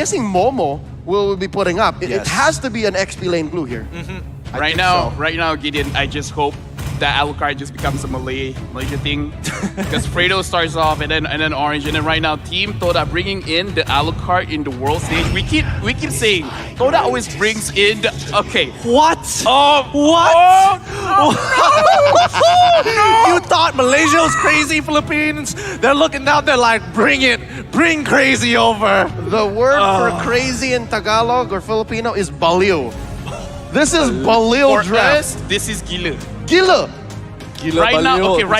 guessing Momo will be putting up. It has to be an XP lane glue here. Right now, Gideon, I just hope that Alucard just becomes a Malaysia thing, because Fredo starts off and then Orange, and then right now Team Todak bringing in the Alucard in the world stage. We keep saying Todak always brings in the What? What? You thought Malaysia was crazy, Philippines? They're looking down, they're like, bring it, bring crazy over. The word for crazy in Tagalog or Filipino is baliw. This is baliw draft. Us, this is Gila. Gila. Right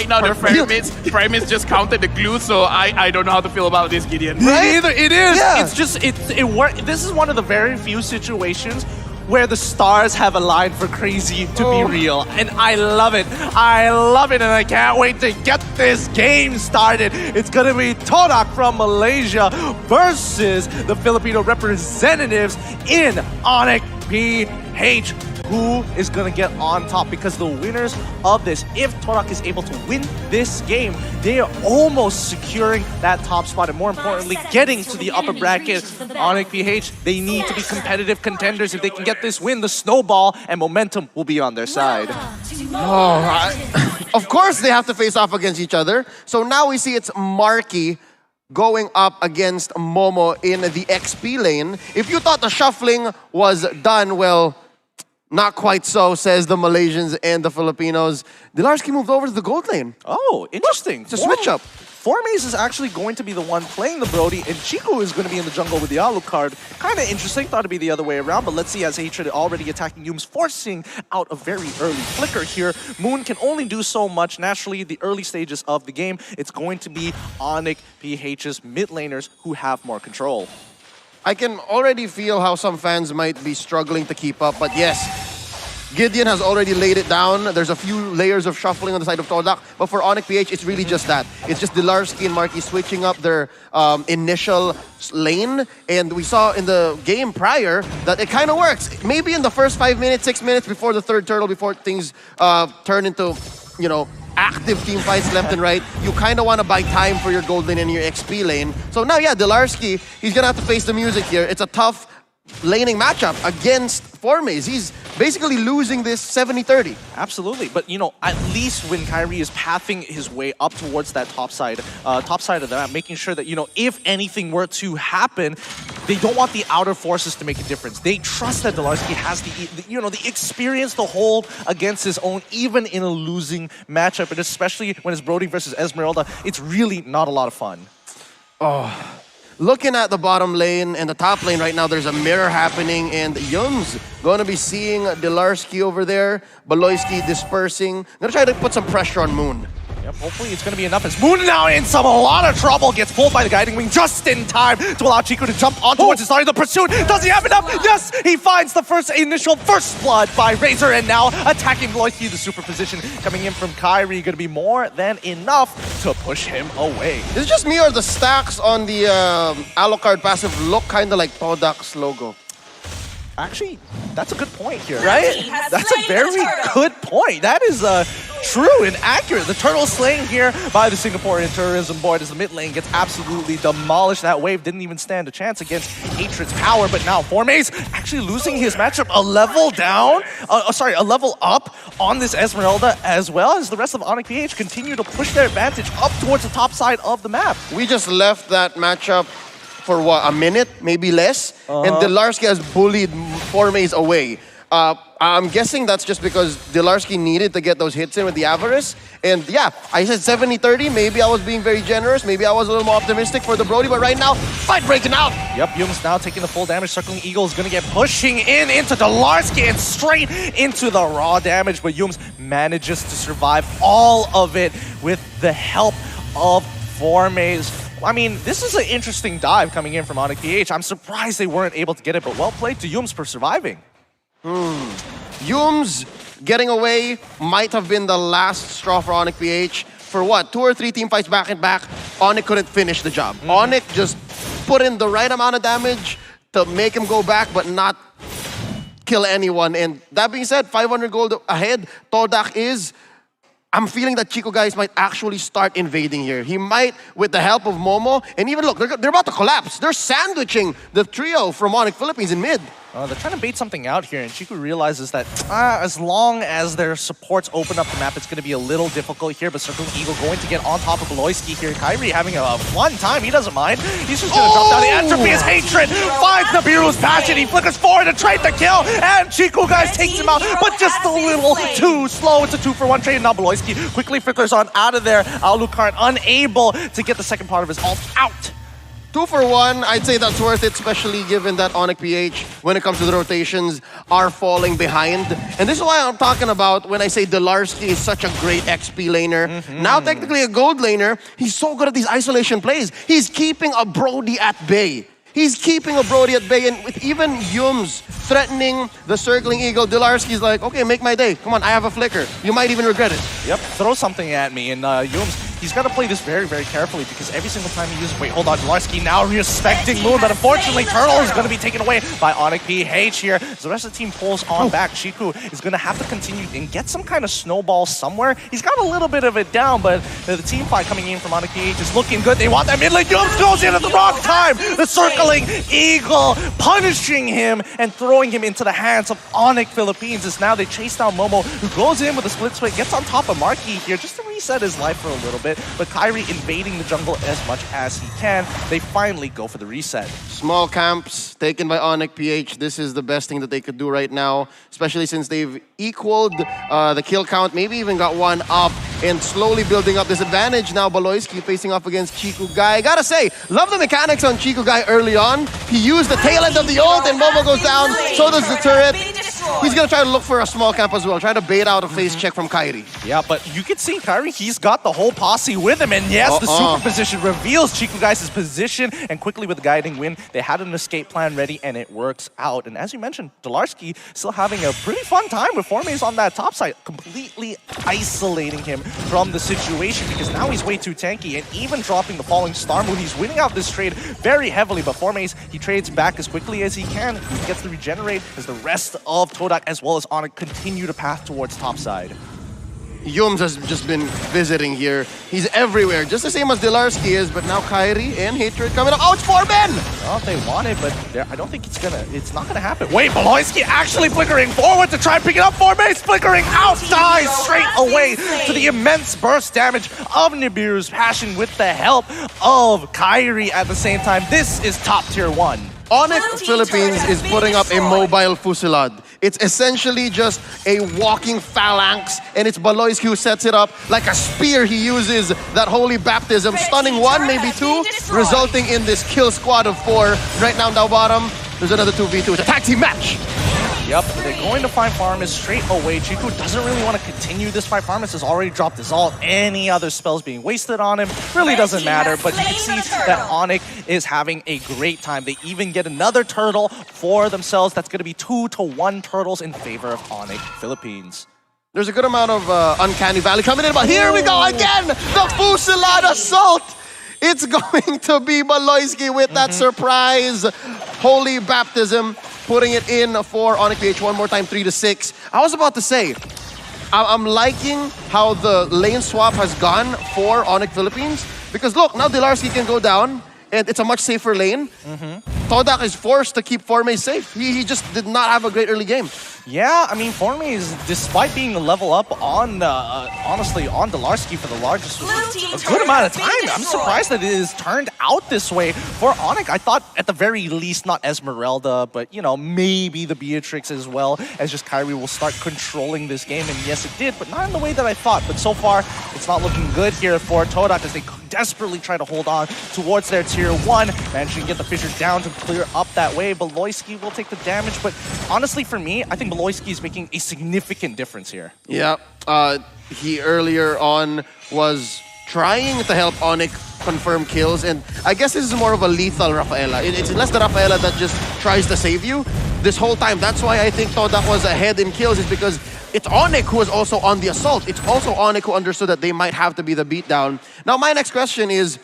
now their pyramids just counted the glue, so I don't know how to feel about this, Gideon. Me neither. It is. Yeah. It's just it worked. This is one of the very few situations where the stars have aligned for crazy to be real, and I love it. I love it, and I can't wait to get this game started. It's gonna be Todak from Malaysia versus the Filipino representatives in Onic PH. Who is going to get on top? Because the winners of this, if Todak is able to win this game, they are almost securing that top spot, and more importantly, getting to the upper bracket. Onic PH, they need to be competitive contenders. If they can get this win, the snowball and momentum will be on their side. Of course they have to face off against each other. So now we see it's Marky going up against Momo in the XP lane. If you thought the shuffling was done, well, not quite so, says the Malaysians and the Filipinos. Dilarski moved over to the gold lane. Oh, interesting. It's a switch up. Formaze is actually going to be the one playing the Brody, and Chico is going to be in the jungle with the Alucard. Kind of interesting. Thought it'd be the other way around, but let's see, as Hatred already attacking Yums, forcing out a very early flicker here. Moon can only do so much. Naturally, the early stages of the game, it's going to be Onic PH's mid laners who have more control. I can already feel how some fans might be struggling to keep up, but yes, Gideon has already laid it down. There's a few layers of shuffling on the side of Todak, but for Onic PH, it's really just that. It's just Dilarski and Marky switching up their initial lane, and we saw in the game prior that it kind of works. Maybe in the first 5 minutes, 6 minutes before the third turtle, before things turn into, you know, active team fights left and right, you kind of want to buy time for your gold lane and your XP lane. So now, yeah, Dilarski, he's going to have to face the music here. It's a tough laning matchup against Formaze. He's basically losing this 70-30. Absolutely, but you know, at least when Kyrie is pathing his way up towards that top side of the map, making sure that, you know, if anything were to happen, they don't want the outer forces to make a difference. They trust that Dilarski has the experience to hold against his own, even in a losing matchup, and especially when it's Brody versus Esmeralda, it's really not a lot of fun. Oh. Looking at the bottom lane and the top lane right now, there's a mirror happening, and Yums going to be seeing Dilarski over there, Baloyski dispersing. Going to try to put some pressure on Moon. Yep, hopefully it's going to be enough as Moon now in a lot of trouble, gets pulled by the Guiding Wing just in time to allow Chico to jump on towards his starting the pursuit. Does he have enough? Yes, he finds the initial first blood by Razor, and now attacking Baloyski, the superposition coming in from Kyrie, going to be more than enough to push him away. Is it just me, or the stacks on the Alucard passive look kind of like Todak's logo? Actually, that's a good point here, right? That's a very good point. That is true and accurate. The turtle slaying here by the Singaporean Tourism Board as the mid lane gets absolutely demolished. That wave didn't even stand a chance against Hatred's power, but now Formaze actually losing his matchup a level down, a level up on this Esmeralda, as well as the rest of Onic PH continue to push their advantage up towards the top side of the map. We just left that matchup for what, a minute, maybe less? And Dilarski has bullied Formaze away. I'm guessing that's just because Dilarski needed to get those hits in with the Avarice. And yeah, I said 70-30. Maybe I was being very generous. Maybe I was a little more optimistic for the Brody. But right now, fight breaking out. Yep, Yums now taking the full damage. Circling Eagle is going to get pushing into Dilarski and straight into the raw damage. But Yums manages to survive all of it with the help of Formaze. I mean, this is an interesting dive coming in from Onic PH. I'm surprised they weren't able to get it, but well played to Yums for surviving. Yums getting away might have been the last straw for Onic PH. For what, 2 or 3 team fights back and back, Onic couldn't finish the job. Onic just put in the right amount of damage to make him go back, but not kill anyone. And that being said, 500 gold ahead, Todak is I'm feeling that Chico guys might actually start invading here. He might, with the help of Momo, and even look, they're about to collapse. They're sandwiching the trio from Onic Philippines in mid. They're trying to bait something out here, and Chico realizes that as long as their supports open up the map, it's going to be a little difficult here, but Circling Eagle going to get on top of Beloyski here. Kyrie having a fun time. He doesn't mind. He's just going to drop down the entropy. His hatred finds Nibiru's passion. He flickers forward to trade the kill, and Chico guys takes him out, but just a little too slow. It's a 2-for-1 trade. Now Beloyski quickly flickers on out of there. Alucard unable to get the second part of his ult out. 2-for-1, I'd say that's worth it, especially given that Onic PH, when it comes to the rotations, are falling behind. And this is why I'm talking about when I say Delarski is such a great XP laner. Now technically a gold laner, he's so good at these isolation plays. He's keeping a Brody at bay. He's keeping a Brody at bay, and with even Yums threatening the Circling Eagle, Delarski's like, okay, make my day. Come on, I have a flicker. You might even regret it. Yep, throw something at me. And Yums, he's got to play this very, very carefully because every single time he uses... Wait, hold on. Delarski now respecting Moon, but unfortunately, Turtle is going to be taken away by Onic PH here. As the rest of the team pulls on back, Chiku is going to have to continue and get some kind of snowball somewhere. He's got a little bit of it down, but the team fight coming in from Onic PH is looking good. They want that mid lane. Yums goes in at the wrong time. The Circling Eagle punishing him and throwing him into the hands of Onic Philippines as now they chase down Momo, who goes in with a split swing, gets on top of Marky here just to reset his life for a little bit, but Kyrie invading the jungle as much as he can. They finally go for the reset. Small camps taken by Onic PH. This is the best thing that they could do right now, especially since they've equaled the kill count, maybe even got one up, and slowly building up this advantage. Now Beloyski facing off against Chico Guy. Gotta say, love the mechanics on Chico Guy early on. He used the tail end of the ult and Momo goes down, so does the turret. He's gonna try to look for a small camp as well, try to bait out a face check from Kyrie. Yeah, but you can see Kyrie, he's got the whole posse with him, and yes, the super position reveals Chico Guys' position, and quickly with the guiding wind, they had an escape plan ready, and it works out. And as you mentioned, Delarski still having a pretty fun time with Formaze on that top side, completely isolating him from the situation, because now he's way too tanky, and even dropping the falling star moon, he's winning out this trade very heavily, but Formaze, he trades back as quickly as he can. He gets to regenerate as the rest of Todak as well as Onic continue to path towards topside. Yums has just been visiting here. He's everywhere, just the same as Delarski is, but now Kyrie and Hatred coming up. Oh, it's 4 men! Well, they want it, but I don't think it's not gonna happen. Wait, Beloyski actually flickering forward to try and pick it up. Formaze flickering out, dies straight away to the immense burst damage of Nibiru's passion with the help of Kyrie at the same time. This is top tier 1. Onic Philippines is putting up a mobile fusillade. It's essentially just a walking phalanx, and it's Beloyski who sets it up like a spear. He uses that holy baptism, stunning 1, maybe 2, resulting in this kill squad of 4. Right now, down bottom, there's another 2v2. It's a tag team match. Yep, they're going to find Farmus straight away. Chico doesn't really want to continue this fight. Farmus has already dropped his ult. Any other spells being wasted on him really doesn't matter, but you can see that Onic is having a great time. They even get another turtle for themselves. That's going to be 2-1 turtles in favor of Onic Philippines. There's a good amount of Uncanny Valley coming in, but here we go again! The Fusillade Assault! It's going to be Beloyski with that surprise holy baptism, putting it in for Onic PH one more time, 3-6. I was about to say, I'm liking how the lane swap has gone for Onic Philippines, because look, now Delarski can go down, and it's a much safer lane. Todak is forced to keep Formaze safe. He just did not have a great early game. Yeah, I mean, Formaze, despite being a level up on, honestly, on Delarski for the largest, a good amount of time. I'm surprised that it has turned out this way for Onic. I thought, at the very least, not Esmeralda, but, you know, maybe the Beatrix as well, as just Kyrie will start controlling this game. And yes, it did, but not in the way that I thought. But so far, it's not looking good here for Todak as they desperately try to hold on towards their tier 1, managing to get the Fissures down to clear up that way. Beloyski will take the damage, but honestly, for me, I think Beloyski is making a significant difference here. Yeah, he earlier on was trying to help Onic confirm kills, and I guess this is more of a lethal Rafaela. It's less the Rafaela that just tries to save you this whole time. That's why I think Todak was ahead in kills, is because it's Onic who was also on the assault. It's also Onic who understood that they might have to be the beatdown. Now, my next question is,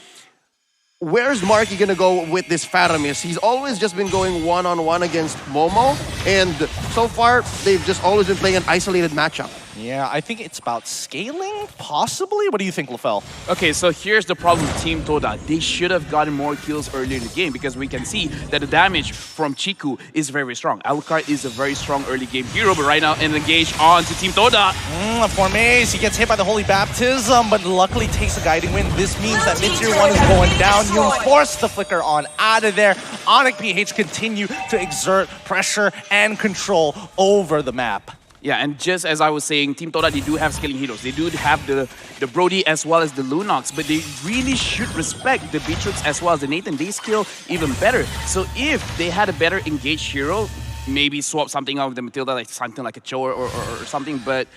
where's Marky gonna go with this Faramis? He's always just been going one-on-one against Momo, and so far, they've just always been playing an isolated matchup. Yeah, I think it's about scaling, possibly. What do you think, LaFell? Okay, so here's the problem with Team Todak. They should have gotten more kills earlier in the game because we can see that the damage from Chiku is very strong. Alucard is a very strong early game hero, but right now engaged on to Team Todak. For Maze, he gets hit by the Holy Baptism, but luckily takes a guiding wind. This means that mid-tier 1 is going down. You force the flicker on out of there. Onic PH continue to exert pressure and control over the map. Yeah, and just as I was saying, Team Todak, they do have scaling heroes. They do have the Brody as well as the Lunox, but they really should respect the Beatrix as well as the Nathan. They scale even better. So if they had a better engaged hero, maybe swap something out with the Matilda, like something like a Cho or something, but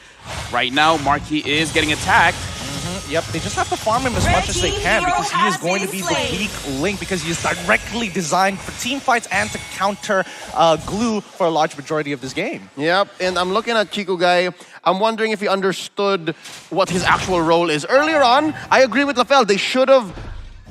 right now, Marquis is getting attacked. Yep, they just have to farm him as much as they can because he is going to be the weak link because he is directly designed for team fights and to counter glue for a large majority of this game. Yep, and I'm looking at Chico Guy. I'm wondering if he understood what his actual role is. Earlier on, I agree with LaFell. They should have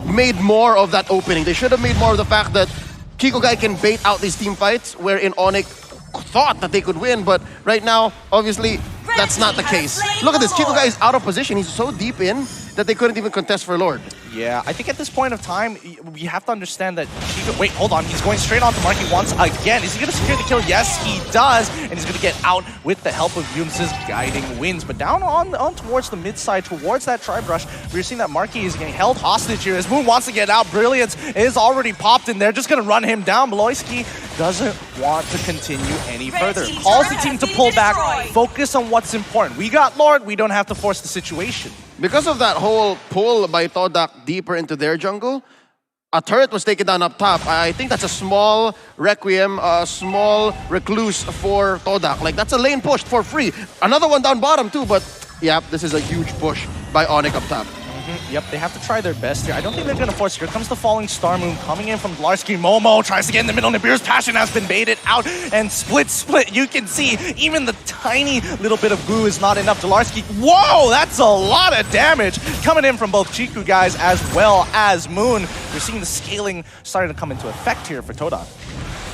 made more of that opening. They should have made more of the fact that Chico Guy can bait out these team fights wherein Onic thought that they could win, but right now, obviously, that's not the case. Look at this, Chico Guy is out of position. He's so deep in that they couldn't even contest for Lord. Yeah, I think at this point of time, we have to understand that Chico... Wait, hold on. He's going straight on to Marky once again. Is he going to secure the kill? Yes, he does. And he's going to get out with the help of Yunus' guiding winds. But down on towards the mid side, towards that Tri-Brush, we're seeing that Marky is getting held hostage here. As Moon wants to get out. Brilliance is already popped in there. Just going to run him down. Beloyski doesn't want to continue any further. Calls the team to pull back. Focus on what's important. We got Lord. We don't have to force the situation. Because of that whole pull by Todak deeper into their jungle, a turret was taken down up top. I think that's a small Requiem, a small Recluse for Todak. Like, that's a lane push for free. Another one down bottom too, but yeah, this is a huge push by Onic up top. Yep, they have to try their best here. I don't think they're going to force. Here comes the Falling Star Moon coming in from Dlarsky. Momo tries to get in the middle. Nibiru's Passion has been baited out and split. You can see even the tiny little bit of glue is not enough. Dlarsky, whoa, that's a lot of damage coming in from both Chiku guys as well as Moon. We're seeing the scaling starting to come into effect here for Todak.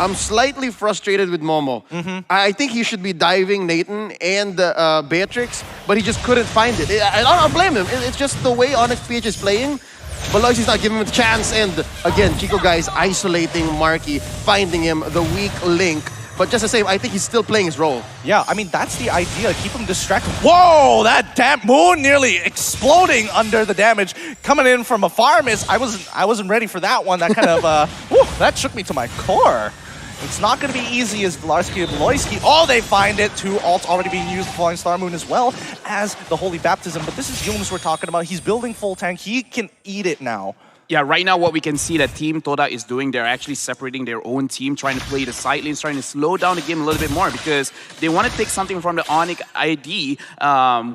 I'm slightly frustrated with Momo. I think he should be diving Nathan and Beatrix, but he just couldn't find it. I don't blame him. It's just the way Onyx PH is playing. Beloyski's not giving him a chance, and again, Chico Guy is isolating Marky, finding him the weak link. But just the same, I think he's still playing his role. Yeah, I mean, that's the idea. Keep him distracted. Whoa, that damn Moon nearly exploding under the damage coming in from a Farmis. I wasn't ready for that one. That kind of, that shook me to my core. It's not going to be easy as Dlarsky and Beloyski. Oh, they find it. 2 ults already being used, Falling Star Moon as well as the Holy Baptism. But this is Yunus we're talking about. He's building full tank. He can eat it now. Yeah, right now what we can see that Team Todak is doing, they're actually separating their own team, trying to play the side lanes, trying to slow down the game a little bit more because they want to take something from the Onic ID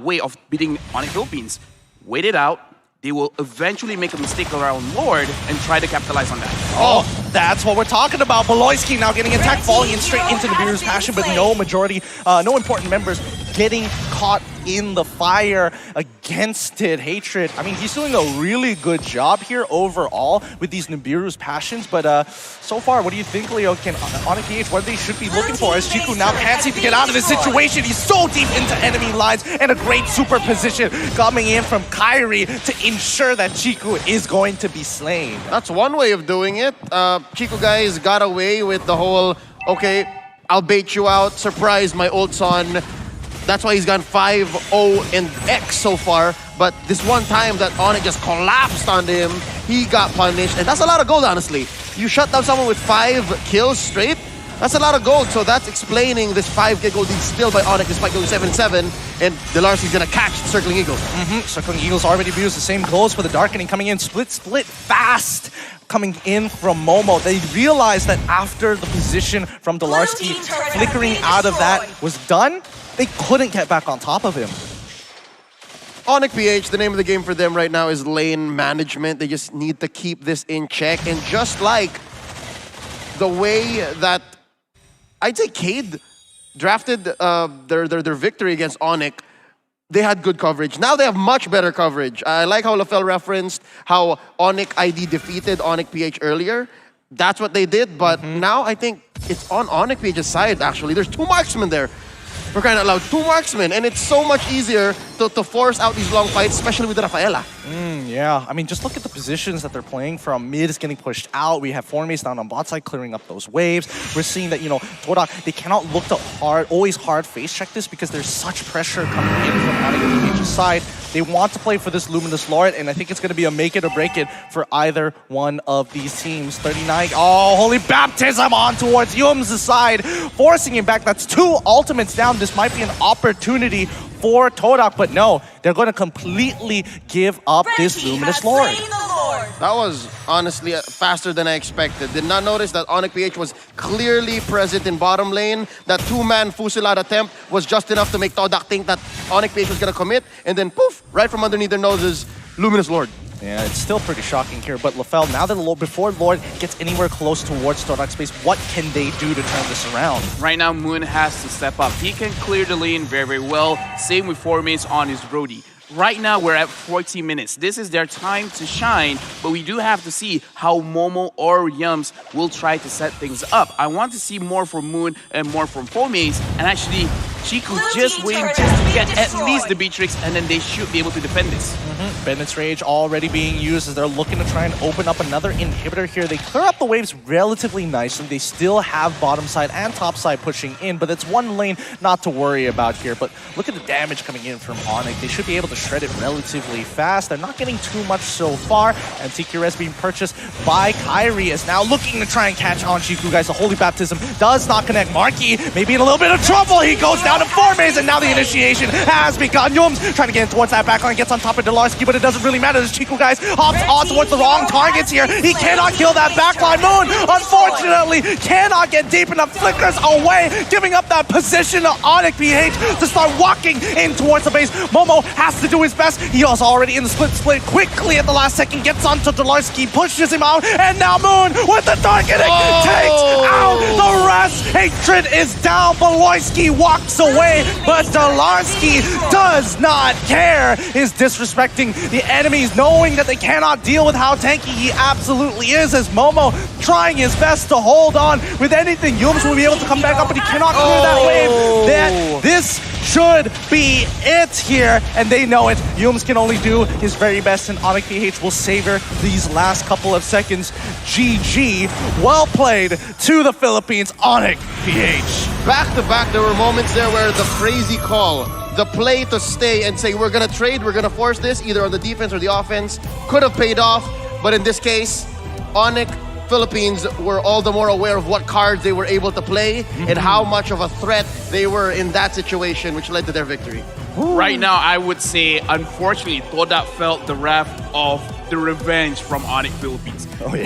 way of beating Onic Philippines. Wait it out. They will eventually make a mistake around Lord and try to capitalize on that. Oh, that's what we're talking about. Beloyski now getting attacked, falling in straight into Nibiru's Passion, but no important members getting caught in the fire against it. Hatred, I mean, he's doing a really good job here overall with these Nibiru's Passions, but so far, what do you think, Leo? Can Onic PH, what they should be looking for as Chiku now can't seem to get out of this situation. He's so deep into enemy lines and a great super position coming in from Kyrie to ensure that Chiku is going to be slain. That's one way of doing it. Chico guys got away with the whole, okay, I'll bait you out, surprise my old son. That's why he's gone 5-0 and X so far. But this one time that Onic just collapsed on him, he got punished. And that's a lot of gold, honestly. You shut down someone with 5 kills straight, that's a lot of gold. So that's explaining this 5k gold lead still by Onic despite going 7-7. And Delarcy's gonna catch the Circling Eagle. Circling Eagle's already used. The same goes for the Darkening coming in. Split fast coming in from Momo. They realized that after the position from Dlarsky flickering out of that was done, they couldn't get back on top of him. Onic PH, the name of the game for them right now is lane management. They just need to keep this in check. And just like the way that I'd say Cade drafted their victory against Onic, they had good coverage. Now they have much better coverage. I like how LaFell referenced how Onic ID defeated Onic PH earlier. That's what they did, but now I think it's on Onic PH's side, actually. There's 2 marksmen there. For crying out loud, 2 marksmen, and it's so much easier to force out these long fights, especially with Rafaela. Yeah, I mean, just look at the positions that they're playing from. Mid is getting pushed out. We have Formace down on bot side clearing up those waves. We're seeing that, Todak, they cannot look to always hard face check this because there's such pressure coming in from Onic PH's side. They want to play for this Luminous Lord, and I think it's going to be a make it or break it for either one of these teams. 39, oh, Holy Baptism on towards Yum's side, forcing him back. That's 2 ultimates down. This might be an opportunity for Todak, but no, they're going to completely give up this Luminous Lord. That was honestly faster than I expected. Did not notice that Onic PH was clearly present in bottom lane. That 2-man fusillade attempt was just enough to make Todak think that Onic PH was going to commit, and then poof, right from underneath their noses, Luminous Lord. Yeah, it's still pretty shocking here, but LaFell, now that before Lord gets anywhere close towards Todak's space, what can they do to turn this around? Right now, Moon has to step up. He can clear the lane very, very well. Same with Formace on his Brody. Right now, we're at 40 minutes. This is their time to shine, but we do have to see how Momo or Yums will try to set things up. I want to see more from Moon and more from Formace, and actually, Chiku just waiting just to get at least the Beatrix, and then they should be able to defend this. Bennett's Rage already being used as they're looking to try and open up another inhibitor here. They clear up the waves relatively nicely. They still have bottom side and top side pushing in, but it's one lane not to worry about here. But look at the damage coming in from Onic. They should be able to shred it relatively fast. They're not getting too much so far, and TQRS being purchased by Kyrie is now looking to try and catch on Chiku, guys. The Holy Baptism does not connect. Marky maybe in a little bit of trouble. He goes down to 4 maze, and now the initiation has begun. Yums trying to get in towards that backline, gets on top of Delarski, but it doesn't really matter. This Chiku, guys, hops on towards the wrong targets here. He cannot kill that backline. Moon, unfortunately, cannot get deep enough. Flickers away, giving up that position to Onic PH to start walking in towards the base. Momo has to do his best. He was already in the split quickly at the last second, gets onto Delarski, pushes him out, and now Moon with the targeting takes out the rest. Hatred is down. Beloyski walks away, but Delarski does not care. Is disrespecting the enemies, knowing that they cannot deal with how tanky he absolutely is, as Momo trying his best to hold on with anything. Yums will be able to come back up, but he cannot clear that wave. That this should be it here, and they know it. Yums can only do his very best, and Onic PH will savor these last couple of seconds. GG. Well played to the Philippines, Onic PH. Back to back, there were moments there where the crazy call, the play to stay and say, we're going to trade, we're going to force this, either on the defense or the offense, could have paid off. But in this case, Onic Philippines were all the more aware of what cards they were able to play and how much of a threat they were in that situation, which led to their victory. Right now, I would say, unfortunately, Todak felt the wrath of the revenge from Onic Philippines. Oh, yeah.